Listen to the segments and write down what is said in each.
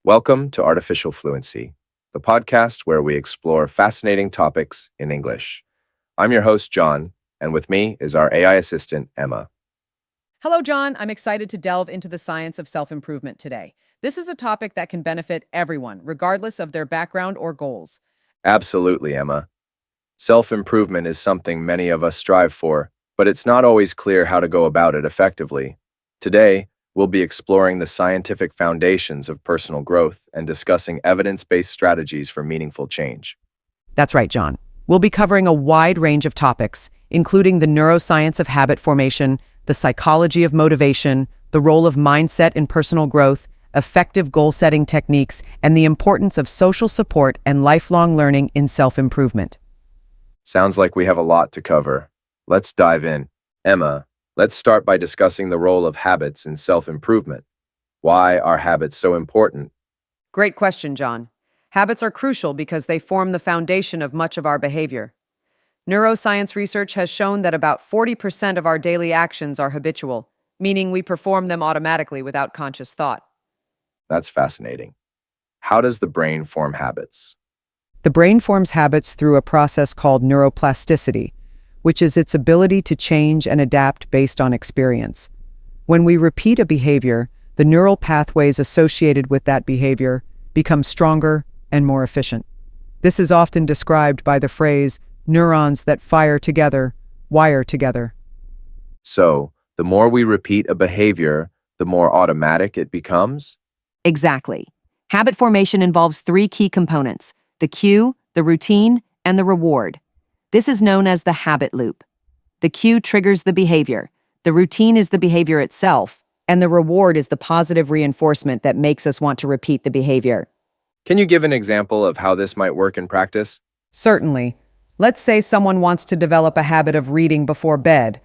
Welcome to Artificial Fluency, the podcast where we explore fascinating topics in English. I'm your host, John, and with me is our AI assistant, Emma. Hello, John. I'm excited to delve into the science of self-improvement today. This is a topic that can benefit everyone, regardless of their background or goals. Absolutely, Emma. Self-improvement is something many of us strive for, but it's not always clear how to go about it effectively. Today, we'll be exploring the scientific foundations of personal growth and discussing evidence-based strategies for meaningful change. That's right, John. We'll be covering a wide range of topics, including the neuroscience of habit formation, the psychology of motivation, the role of mindset in personal growth, effective goal-setting techniques, and the importance of social support and lifelong learning in self-improvement. Sounds like we have a lot to cover. Let's dive in. Emma, let's start by discussing the role of habits in self-improvement. Why are habits so important? Great question, John. Habits are crucial because they form the foundation of much of our behavior. Neuroscience research has shown that about 40% of our daily actions are habitual, meaning we perform them automatically without conscious thought. That's fascinating. How does the brain form habits? The brain forms habits through a process called neuroplasticity, which is its ability to change and adapt based on experience. When we repeat a behavior, the neural pathways associated with that behavior become stronger and more efficient. This is often described by the phrase, neurons that fire together, wire together. So, the more we repeat a behavior, the more automatic it becomes? Exactly. Habit formation involves three key components: the cue, the routine, and the reward. This is known as the habit loop. The cue triggers the behavior, the routine is the behavior itself, and the reward is the positive reinforcement that makes us want to repeat the behavior. Can you give an example of how this might work in practice? Certainly. Let's say someone wants to develop a habit of reading before bed.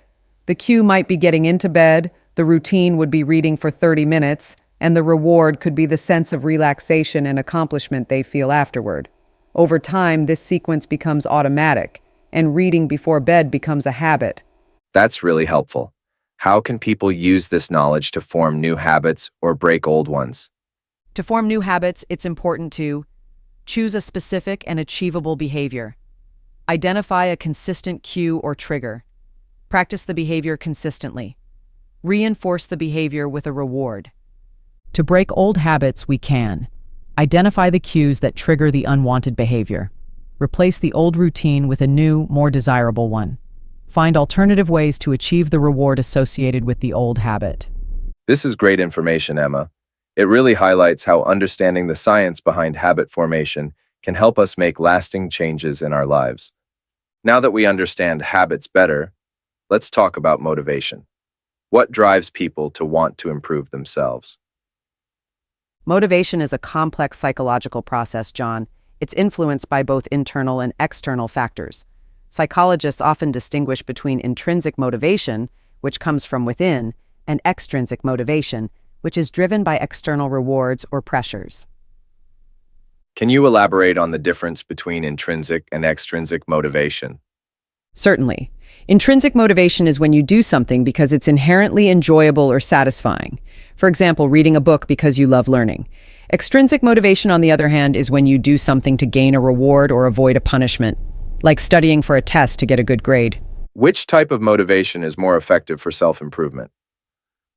The cue might be getting into bed, the routine would be reading for 30 minutes, and the reward could be the sense of relaxation and accomplishment they feel afterward. Over time, this sequence becomes automatic, and reading before bed becomes a habit. That's really helpful. How can people use this knowledge to form new habits or break old ones? To form new habits, it's important to choose a specific and achievable behavior. Identify a consistent cue or trigger. Practice the behavior consistently. Reinforce the behavior with a reward. To break old habits, we can identify the cues that trigger the unwanted behavior. Replace the old routine with a new, more desirable one. Find alternative ways to achieve the reward associated with the old habit. This is great information, Emma. It really highlights how understanding the science behind habit formation can help us make lasting changes in our lives. Now that we understand habits better, let's talk about motivation. What drives people to want to improve themselves? Motivation is a complex psychological process, John. It's influenced by both internal and external factors. Psychologists often distinguish between intrinsic motivation, which comes from within, and extrinsic motivation, which is driven by external rewards or pressures. Can you elaborate on the difference between intrinsic and extrinsic motivation? Certainly. Intrinsic motivation is when you do something because it's inherently enjoyable or satisfying. For example, reading a book because you love learning. Extrinsic motivation, on the other hand, is when you do something to gain a reward or avoid a punishment, like studying for a test to get a good grade. Which type of motivation is more effective for self-improvement?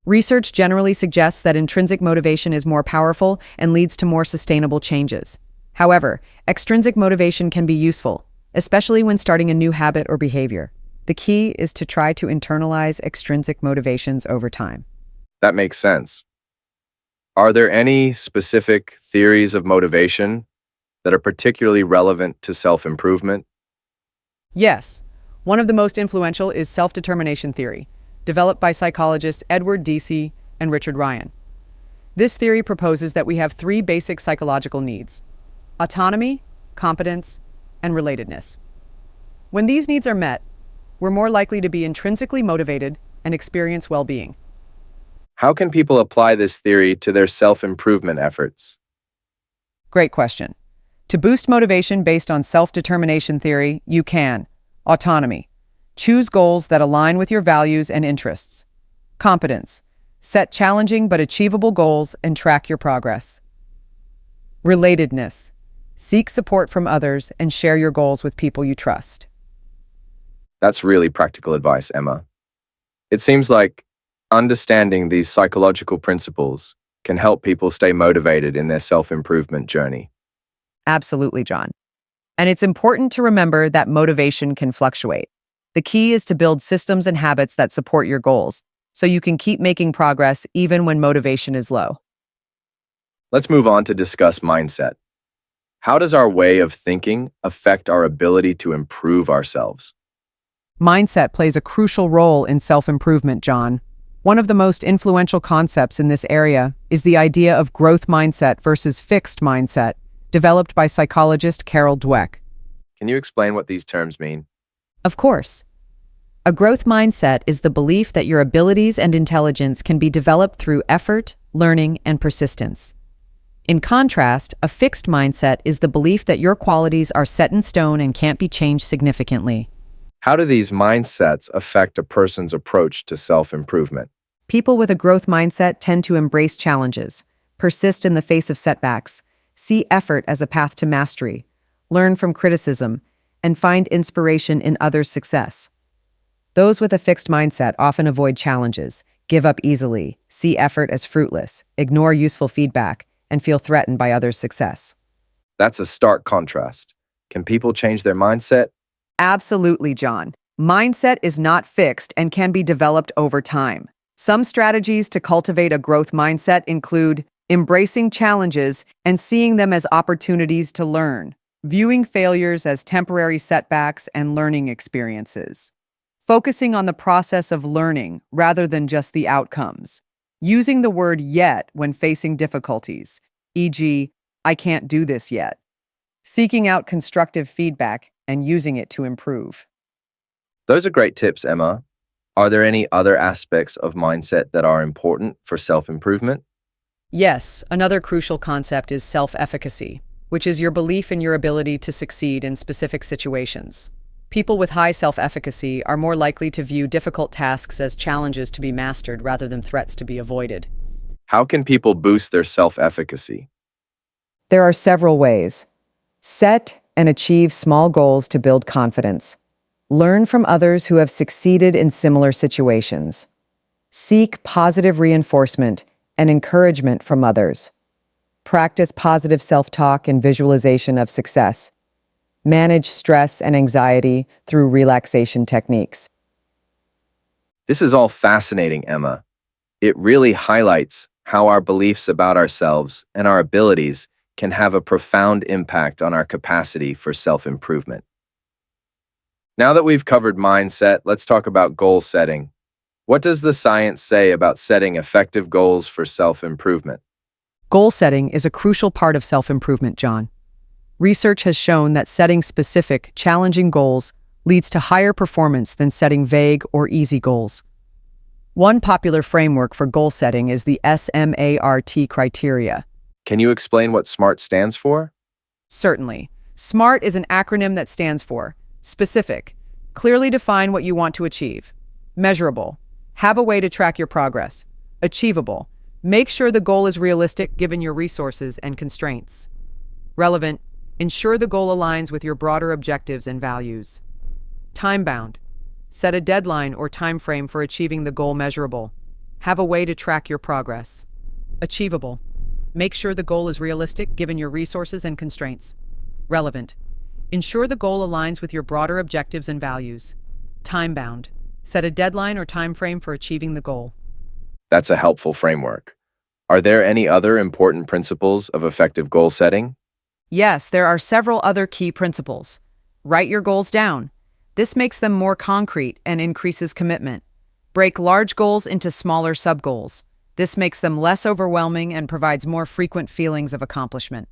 Research generally suggests that intrinsic motivation is more powerful and leads to more sustainable changes. However, extrinsic motivation can be useful, especially when starting a new habit or behavior. The key is to try to internalize extrinsic motivations over time. That makes sense. Are there any specific theories of motivation that are particularly relevant to self-improvement? Yes. One of the most influential is self-determination theory, developed by psychologists Edward Deci and Richard Ryan. This theory proposes that we have three basic psychological needs: autonomy, competence, and relatedness. When these needs are met, we're more likely to be intrinsically motivated and experience well-being. How can people apply this theory to their self-improvement efforts? Great question. To boost motivation based on self-determination theory, you can autonomy. Choose goals that align with your values and interests. Competence. Set challenging but achievable goals and track your progress. Relatedness. Seek support from others and share your goals with people you trust. That's really practical advice, Emma. It seems like understanding these psychological principles can help people stay motivated in their self-improvement journey. Absolutely, John. And it's important to remember that motivation can fluctuate. The key is to build systems and habits that support your goals, so you can keep making progress even when motivation is low. Let's move on to discuss mindset. How does our way of thinking affect our ability to improve ourselves? Mindset plays a crucial role in self-improvement, John. One of the most influential concepts in this area is the idea of growth mindset versus fixed mindset, developed by psychologist Carol Dweck. Can you explain what these terms mean? Of course. A growth mindset is the belief that your abilities and intelligence can be developed through effort, learning, and persistence. In contrast, a fixed mindset is the belief that your qualities are set in stone and can't be changed significantly. How do these mindsets affect a person's approach to self-improvement? People with a growth mindset tend to embrace challenges, persist in the face of setbacks, see effort as a path to mastery, learn from criticism, and find inspiration in others' success. Those with a fixed mindset often avoid challenges, give up easily, see effort as fruitless, ignore useful feedback, and feel threatened by others' success. That's a stark contrast. Can people change their mindset? Absolutely, John. Mindset is not fixed and can be developed over time. Some strategies to cultivate a growth mindset include embracing challenges and seeing them as opportunities to learn, viewing failures as temporary setbacks and learning experiences, focusing on the process of learning rather than just the outcomes, using the word yet when facing difficulties, e.g., I can't do this yet, seeking out constructive feedback and using it to improve. Those are great tips, Emma. Are there any other aspects of mindset that are important for self-improvement? Yes, another crucial concept is self-efficacy, which is your belief in your ability to succeed in specific situations. People with high self-efficacy are more likely to view difficult tasks as challenges to be mastered rather than threats to be avoided. How can people boost their self-efficacy? There are several ways. Set and achieve small goals to build confidence. Learn from others who have succeeded in similar situations. Seek positive reinforcement and encouragement from others. Practice positive self-talk and visualization of success. Manage stress and anxiety through relaxation techniques. This is all fascinating, Emma. It really highlights how our beliefs about ourselves and our abilities can have a profound impact on our capacity for self-improvement. Now that we've covered mindset, let's talk about goal setting. What does the science say about setting effective goals for self-improvement? Goal setting is a crucial part of self-improvement, John. Research has shown that setting specific, challenging goals leads to higher performance than setting vague or easy goals. One popular framework for goal setting is the SMART criteria. Can you explain what SMART stands for? Certainly. SMART is an acronym that stands for specific, clearly define what you want to achieve. Measurable, have a way to track your progress. Achievable, make sure the goal is realistic given your resources and constraints. Relevant, ensure the goal aligns with your broader objectives and values. Time-bound, set a deadline or time frame for achieving the goal. Measurable, have a way to track your progress. Achievable, make sure the goal is realistic given your resources and constraints. Relevant, ensure the goal aligns with your broader objectives and values. Time-bound, set a deadline or time frame for achieving the goal. That's a helpful framework. Are there any other important principles of effective goal setting? Yes, there are several other key principles. Write your goals down. This makes them more concrete and increases commitment. Break large goals into smaller sub-goals. This makes them less overwhelming and provides more frequent feelings of accomplishment.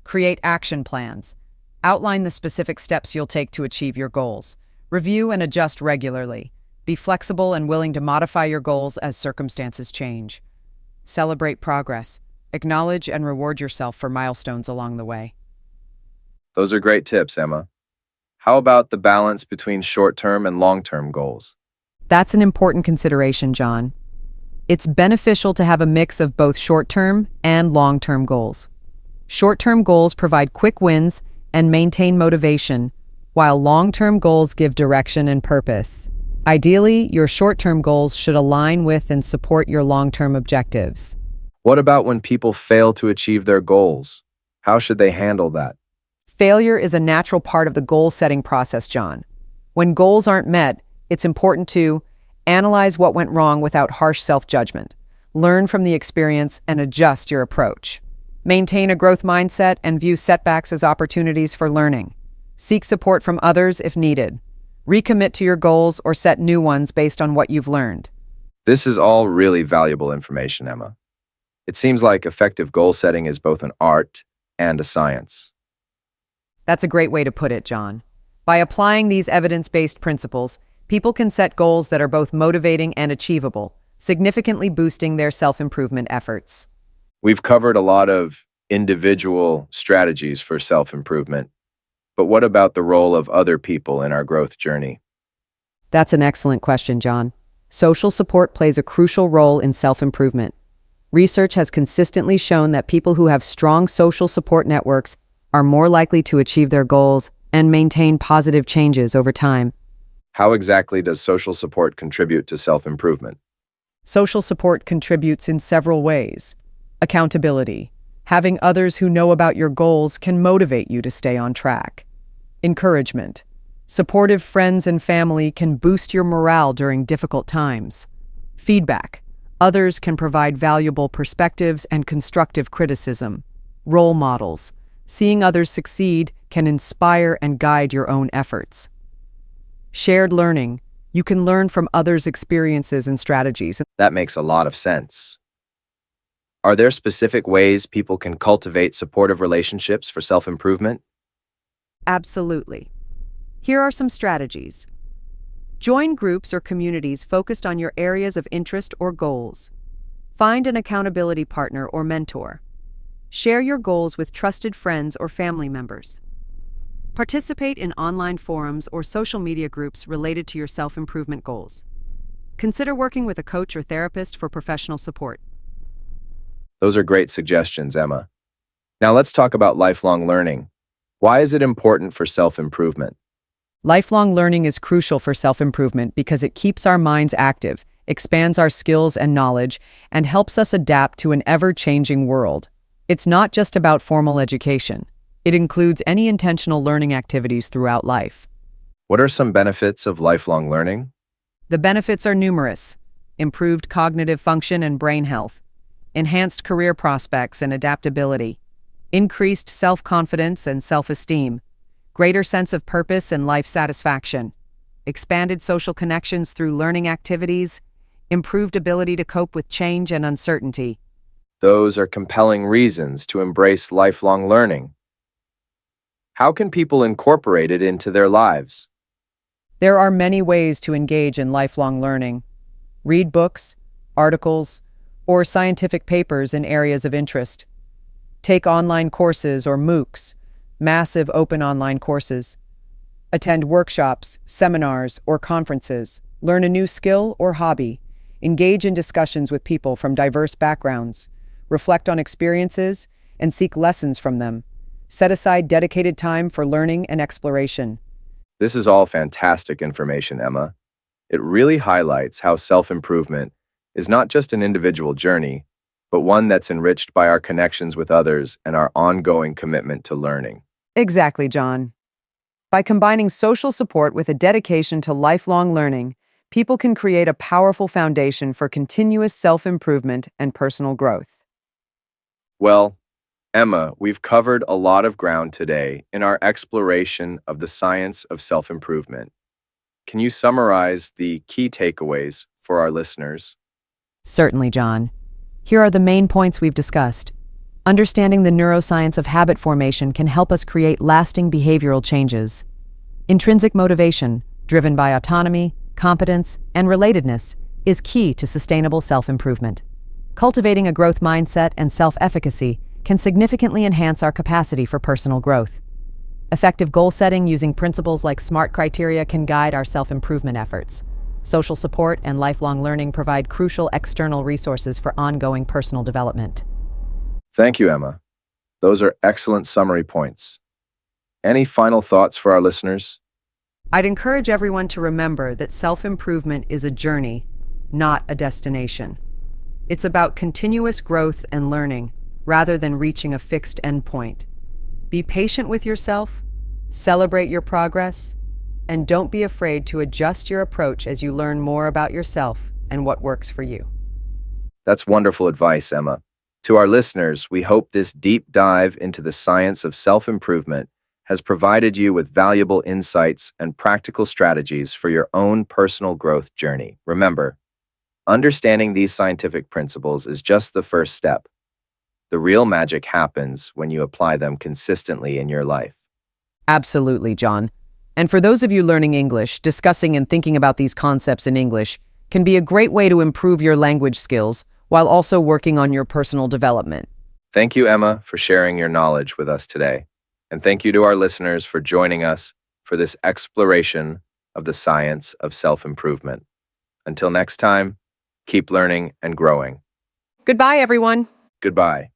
Create action plans. Outline the specific steps you'll take to achieve your goals. Review and adjust regularly. Be flexible and willing to modify your goals as circumstances change. Celebrate progress. Acknowledge and reward yourself for milestones along the way. Those are great tips, Emma. How about the balance between short-term and long-term goals? That's an important consideration, John. It's beneficial to have a mix of both short-term and long-term goals. Short-term goals provide quick wins and maintain motivation, while long-term goals give direction and purpose. Ideally, your short-term goals should align with and support your long-term objectives. What about when people fail to achieve their goals? How should they handle that? Failure is a natural part of the goal-setting process, John. When goals aren't met, it's important to analyze what went wrong without harsh self-judgment, learn from the experience, and adjust your approach. Maintain a growth mindset and view setbacks as opportunities for learning. Seek support from others if needed. Recommit to your goals or set new ones based on what you've learned. This is all really valuable information, Emma. It seems like effective goal setting is both an art and a science. That's a great way to put it, John. By applying these evidence-based principles, people can set goals that are both motivating and achievable, significantly boosting their self-improvement efforts. We've covered a lot of individual strategies for self-improvement, but what about the role of other people in our growth journey? That's an excellent question, John. Social support plays a crucial role in self-improvement. Research has consistently shown that people who have strong social support networks are more likely to achieve their goals and maintain positive changes over time. How exactly does social support contribute to self-improvement? Social support contributes in several ways. Accountability. Having others who know about your goals can motivate you to stay on track. Encouragement. Supportive friends and family can boost your morale during difficult times. Feedback. Others can provide valuable perspectives and constructive criticism. Role models. Seeing others succeed can inspire and guide your own efforts. Shared learning. You can learn from others' experiences and strategies. That makes a lot of sense. Are there specific ways people can cultivate supportive relationships for self-improvement? Absolutely. Here are some strategies. Join groups or communities focused on your areas of interest or goals. Find an accountability partner or mentor. Share your goals with trusted friends or family members. Participate in online forums or social media groups related to your self-improvement goals. Consider working with a coach or therapist for professional support. Those are great suggestions, Emma. Now let's talk about lifelong learning. Why is it important for self-improvement? Lifelong learning is crucial for self-improvement because it keeps our minds active, expands our skills and knowledge, and helps us adapt to an ever-changing world. It's not just about formal education. It includes any intentional learning activities throughout life. What are some benefits of lifelong learning? The benefits are numerous: improved cognitive function and brain health, enhanced career prospects and adaptability, increased self-confidence and self-esteem, greater sense of purpose and life satisfaction, expanded social connections through learning activities, improved ability to cope with change and uncertainty. Those are compelling reasons to embrace lifelong learning. How can people incorporate it into their lives? There are many ways to engage in lifelong learning. Read books, articles, or scientific papers in areas of interest. Take online courses or MOOCs, massive open online courses. Attend workshops, seminars, or conferences. Learn a new skill or hobby. Engage in discussions with people from diverse backgrounds. Reflect on experiences and seek lessons from them. Set aside dedicated time for learning and exploration. This is all fantastic information, Emma. It really highlights how self-improvement is not just an individual journey, but one that's enriched by our connections with others and our ongoing commitment to learning. Exactly, John. By combining social support with a dedication to lifelong learning, people can create a powerful foundation for continuous self-improvement and personal growth. Well, Emma, we've covered a lot of ground today in our exploration of the science of self-improvement. Can you summarize the key takeaways for our listeners? Certainly, John. Here are the main points we've discussed. Understanding the neuroscience of habit formation can help us create lasting behavioral changes. Intrinsic motivation, driven by autonomy, competence, and relatedness, is key to sustainable self-improvement. Cultivating a growth mindset and self-efficacy can significantly enhance our capacity for personal growth. Effective goal setting using principles like SMART criteria can guide our self-improvement efforts. Social support and lifelong learning provide crucial external resources for ongoing personal development. Thank you, Emma. Those are excellent summary points. Any final thoughts for our listeners? I'd encourage everyone to remember that self-improvement is a journey, not a destination. It's about continuous growth and learning, rather than reaching a fixed endpoint. Be patient with yourself, celebrate your progress, and don't be afraid to adjust your approach as you learn more about yourself and what works for you. That's wonderful advice, Emma. To our listeners, we hope this deep dive into the science of self-improvement has provided you with valuable insights and practical strategies for your own personal growth journey. Remember, understanding these scientific principles is just the first step. The real magic happens when you apply them consistently in your life. Absolutely, John. And for those of you learning English, discussing and thinking about these concepts in English can be a great way to improve your language skills while also working on your personal development. Thank you, Emma, for sharing your knowledge with us today. And thank you to our listeners for joining us for this exploration of the science of self-improvement. Until next time, keep learning and growing. Goodbye, everyone. Goodbye.